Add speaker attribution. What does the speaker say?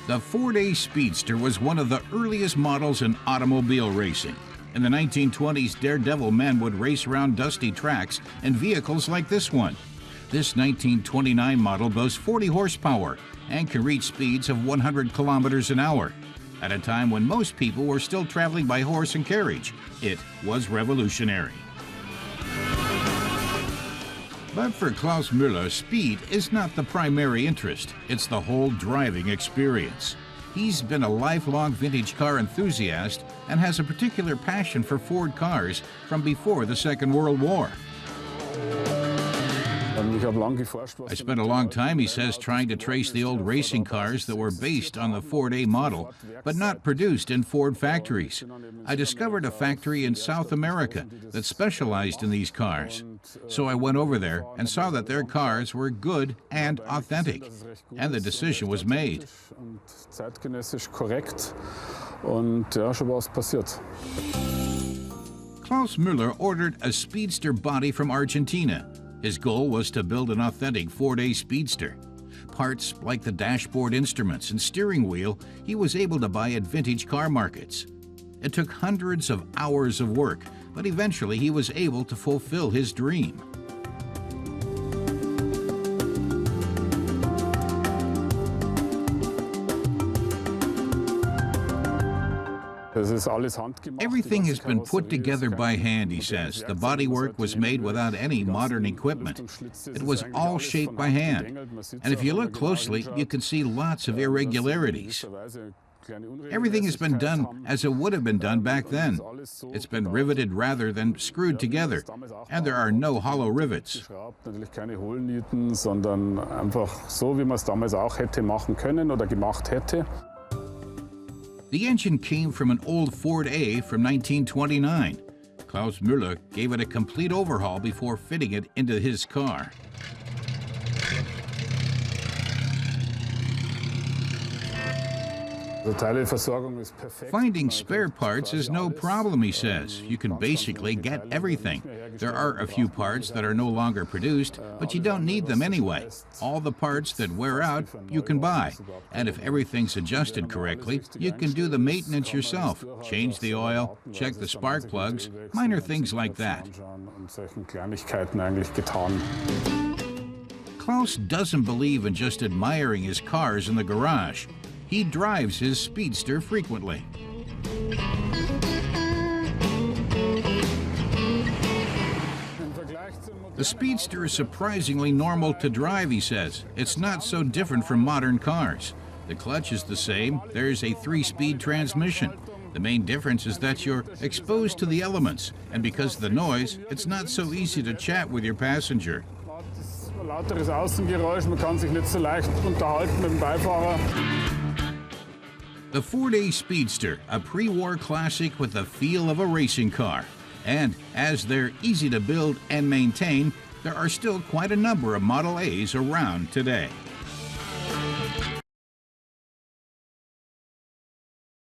Speaker 1: The Ford A Speedster was one of the earliest models in automobile racing. In the 1920s, daredevil men would race around dusty tracks in vehicles like this one. This 1929 model boasts 40 horsepower and can reach speeds of 100 kilometers an hour. At a time when most people were still traveling by horse and carriage, it was revolutionary. But for Claus Müller, speed is not the primary interest. It's the whole driving experience. He's been a lifelong vintage car enthusiast and has a particular passion for Ford cars from before the Second World War. I spent a long time, he says, trying to trace the old racing cars that were based on the Ford A model, but not produced in Ford factories. I discovered a factory in South America that specialized in these cars. So I went over there and saw that their cars were good and authentic, and the decision was made. Claus Müller ordered a Speedster body from Argentina. His goal was to build an authentic Ford A Speedster. Parts like the dashboard instruments and steering wheel he was able to buy at vintage car markets. It took hundreds of hours of work, but eventually he was able to fulfill his dream. Everything has been put together by hand, he says. The bodywork was made without any modern equipment. It was all shaped by hand. And if you look closely, you can see lots of irregularities. Everything has been done as it would have been done back then. It's been riveted rather than screwed together, and there are no hollow rivets. The engine came from an old Ford A from 1929. Claus Müller gave it a complete overhaul before fitting it into his car. Finding spare parts is no problem, he says. You can basically get everything. There are a few parts that are no longer produced, but you don't need them anyway. All the parts that wear out, you can buy. And if everything's adjusted correctly, you can do the maintenance yourself. Change the oil, check the spark plugs, minor things like that. Claus doesn't believe in just admiring his cars in the garage. He drives his Speedster frequently. The Speedster is surprisingly normal to drive, he says. It's not so different from modern cars. The clutch is the same. There's a 3-speed transmission. The main difference is that you're exposed to the elements, and because of the noise, it's not so easy to chat with your passenger.
Speaker 2: Lauteres Außengeräusch, man kann sich nicht so leicht unterhalten mit dem Beifahrer.
Speaker 1: The Ford A Speedster, a pre-war classic with the feel of a racing car. And as they're easy to build and maintain, there are still quite a number of Model A's around today.